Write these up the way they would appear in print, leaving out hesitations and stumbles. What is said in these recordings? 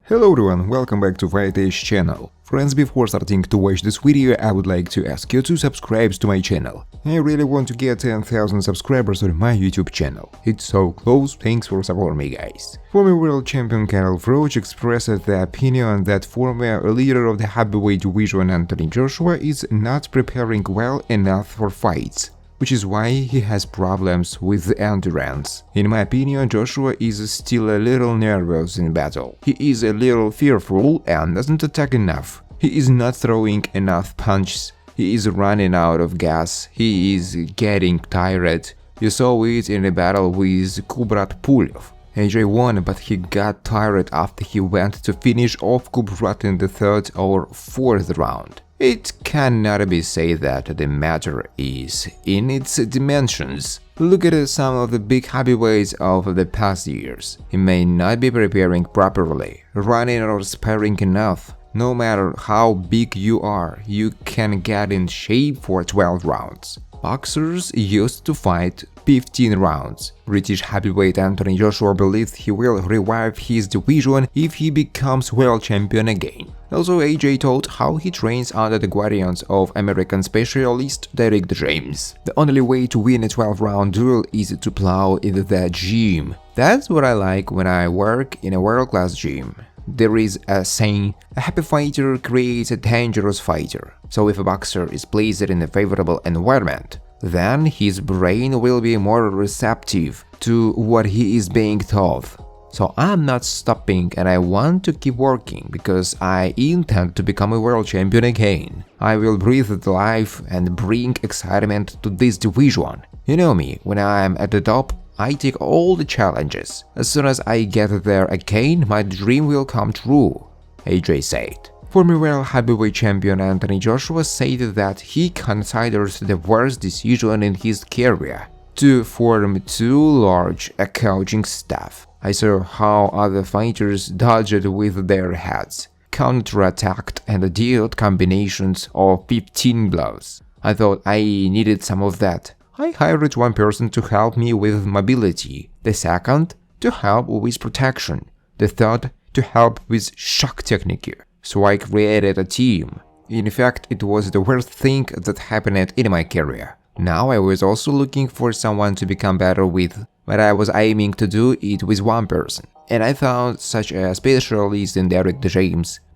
Hello everyone, welcome back to REMATCH channel. Friends, before starting to watch this video, I would like to ask you to subscribe to my channel. I really want to get 10,000 subscribers on my YouTube channel. It's so close, thanks for supporting me, guys. Former world champion Carl Froch expressed the opinion that former leader of the heavyweight division Anthony Joshua is not preparing well enough for fights, which is why he has problems with endurance. In my opinion, Joshua is still a little nervous in battle. He is a little fearful and doesn't attack enough. He is not throwing enough punches. He is running out of gas. He is getting tired. You saw it in a battle with Kubrat Pulev. AJ won, but he got tired after he went to finish off Kubrat in the third or fourth round. It cannot be said that the matter is in its dimensions. Look at some of the big heavyweights of the past years. He may not be preparing properly, running or sparring enough. No matter how big you are, you can get in shape for 12 rounds. Boxers used to fight 15 rounds. British heavyweight Anthony Joshua believes he will revive his division if he becomes world champion again. Also, AJ told how he trains under the guidance of American specialist Derrick. The only way to win a 12-round duel is to plow in the gym. That's what I like when I work in a world-class gym. There is a saying, a happy fighter creates a dangerous fighter. So if a boxer is placed in a favorable environment, then his brain will be more receptive to what he is being told. So I'm not stopping and I want to keep working because I intend to become a world champion again. I will breathe life and bring excitement to this division. You know me, when I'm at the top, I take all the challenges. As soon as I get there again, my dream will come true, AJ said. Former world heavyweight champion Anthony Joshua said that he considers the worst decision in his career to form too large a coaching staff. I saw how other fighters dodged with their heads, counter-attacked and dealt combinations of 15 blows. I thought I needed some of that. I hired one person to help me with mobility, the second to help with protection, the third to help with shock technique. So I created a team. In fact, it was the worst thing that happened in my career. Now I was also looking for someone to become better with, but I was aiming to do it with one person. And I found such a specialist in Derrick.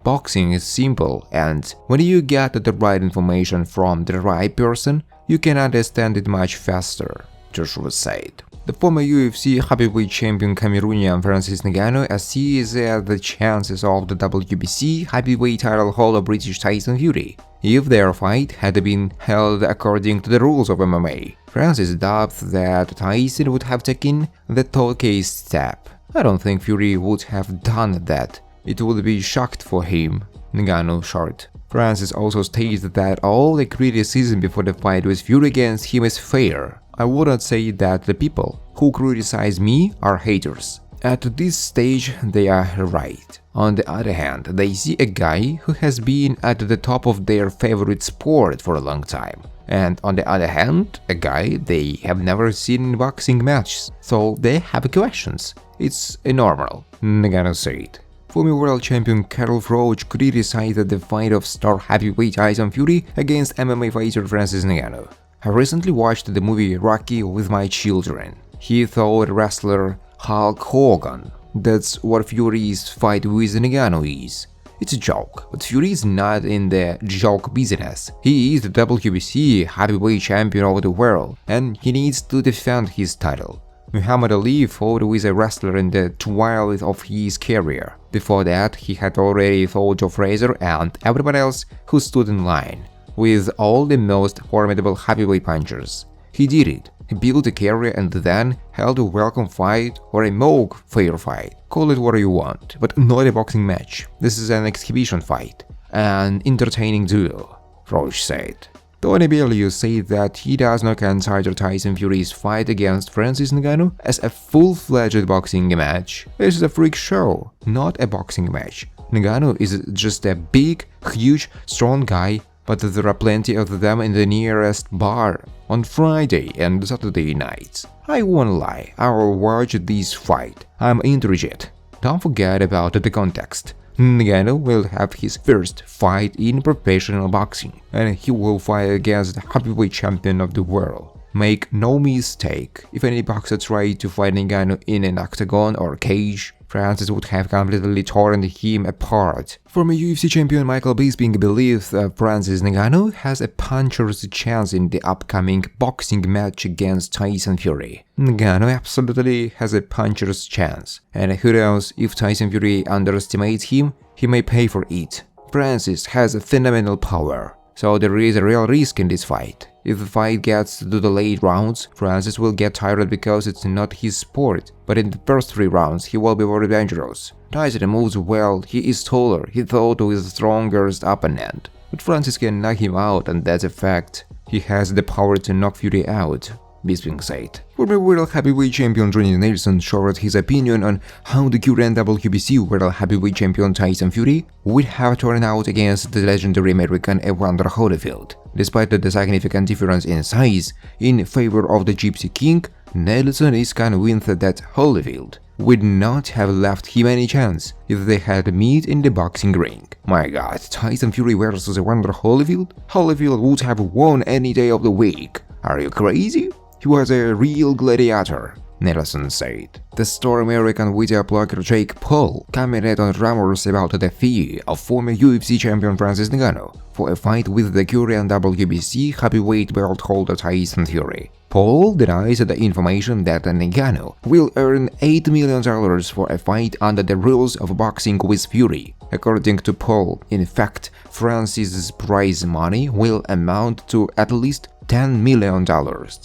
Boxing is simple, and when you get the right information from the right person, you can understand it much faster, Joshua said. The former UFC heavyweight champion Cameroonian Francis Ngannou sees the chances of the WBC heavyweight title holder British Tyson Fury if their fight had been held according to the rules of MMA. Francis doubts that Tyson would have taken the tall-case step. I don't think Fury would have done that. It would be shocked for him, Ngannou short. Francis also states that all the criticism before the fight with Fury against him is fair. I wouldn't say that the people who criticize me are haters. At this stage, they are right. On the other hand, they see a guy who has been at the top of their favorite sport for a long time. And on the other hand, a guy they have never seen in boxing matches. So they have questions. It's normal, Ngannou said. Former world champion Carl Froch criticized the fight of star heavyweight Tyson Fury against MMA fighter Francis Ngannou. I recently watched the movie Rocky with my children. He thought wrestler Hulk Hogan. That's what Fury's fight with Ngannou is. It's a joke, but Fury is not in the joke business. He is the WBC heavyweight champion of the world, and he needs to defend his title. Muhammad Ali fought with a wrestler in the twilight of his career. Before that, he had already fought Joe Frazier and everyone else who stood in line, with all the most formidable heavyweight punchers. He did it. He built a career and then held a welcome fight or a mock fair fight. Call it what you want, but not a boxing match. This is an exhibition fight, an entertaining duel, Froch said. Tony Bellew said that he does not consider Tyson Fury's fight against Francis Ngannou as a full-fledged boxing match. This is a freak show, not a boxing match. Ngannou is just a big, huge, strong guy, but there are plenty of them in the nearest bar on Friday and Saturday nights. I won't lie, I will watch this fight. I'm interested. Don't forget about the context. Ngannou will have his first fight in professional boxing, and he will fight against the heavyweight champion of the world. Make no mistake, if any boxer tried to fight Ngannou in an octagon or cage, Francis would have completely torn him apart. Former UFC champion Michael Bisping believes that Francis Ngannou has a puncher's chance in the upcoming boxing match against Tyson Fury. Ngannou absolutely has a puncher's chance, and who knows, if Tyson Fury underestimates him, he may pay for it. Francis has a phenomenal power, so there is a real risk in this fight. If the fight gets to the late rounds, Francis will get tired because it's not his sport, but in the first 3 rounds he will be very dangerous. Tyson moves well, he is taller, he thought to his strongest opponent, but Francis can knock him out, and that's a fact. He has the power to knock Fury out, Bisping said. Former World Heavyweight Champion Johnny Nelson shared his opinion on how the current WBC World Heavyweight Champion Tyson Fury would have turned out against the legendary American Evander Holyfield. Despite the significant difference in size in favor of the Gypsy King, Nelson is convinced that Holyfield would not have left him any chance if they had met in the boxing ring. My god, Tyson Fury versus Evander Holyfield? Holyfield would have won any day of the week. Are you crazy? He was a real gladiator, Nelson said. The star American video blogger Jake Paul commented on rumors about the fear of former UFC champion Francis Ngannou for a fight with the current WBC heavyweight belt holder Tyson Fury. Paul denies the information that Ngannou will earn $8 million for a fight under the rules of boxing with Fury. According to Paul, in fact, Francis' prize money will amount to at least $10 million.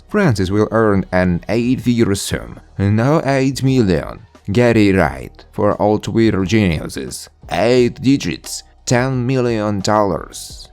Francis will earn an 8-figure sum, no 8 million. Get it right, for all Twitter geniuses. 8 digits, $10 million.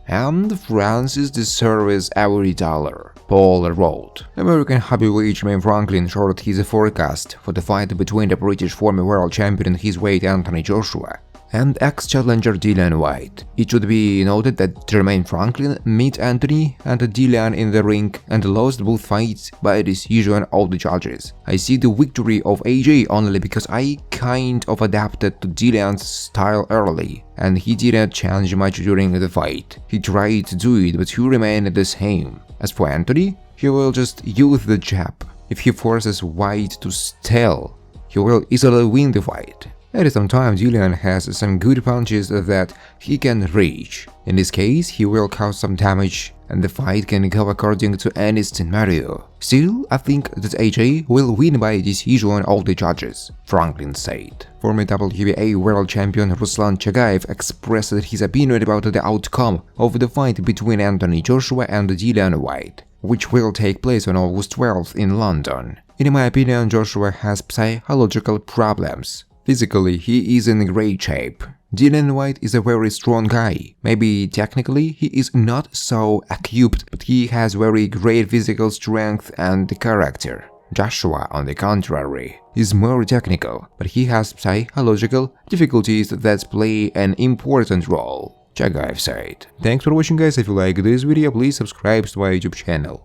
And Francis deserves every dollar, Paul wrote. American heavyweight champion Franklin shared his forecast for the fight between the British former world champion and his weight Anthony Joshua and ex-challenger Dillian Whyte. It should be noted that Jermaine Franklin met Anthony and Dillian in the ring and lost both fights by decision of the judges. I see the victory of AJ only because I kind of adapted to Dillian's style early, and he didn't change much during the fight. He tried to do it, but he remained the same. As for Anthony, he will just use the jab. If he forces Whyte to stall, he will easily win the fight. At some time, Dillian has some good punches that he can reach. In this case, he will cause some damage, and the fight can go according to any scenario. Still, I think that AJ will win by decision of the judges, Franklin said. Former WBA world champion Ruslan Chagaev expressed his opinion about the outcome of the fight between Anthony Joshua and Dillian Whyte, which will take place on August 12th in London. In my opinion, Joshua has psychological problems. Physically, he is in great shape. Dillian Whyte is a very strong guy. Maybe technically he is not so equipped, but he has very great physical strength and character. Joshua, on the contrary, is more technical, but he has psychological difficulties that play an important role, Chagaev said. Thanks for watching, guys. If you like this video, please subscribe to my YouTube channel.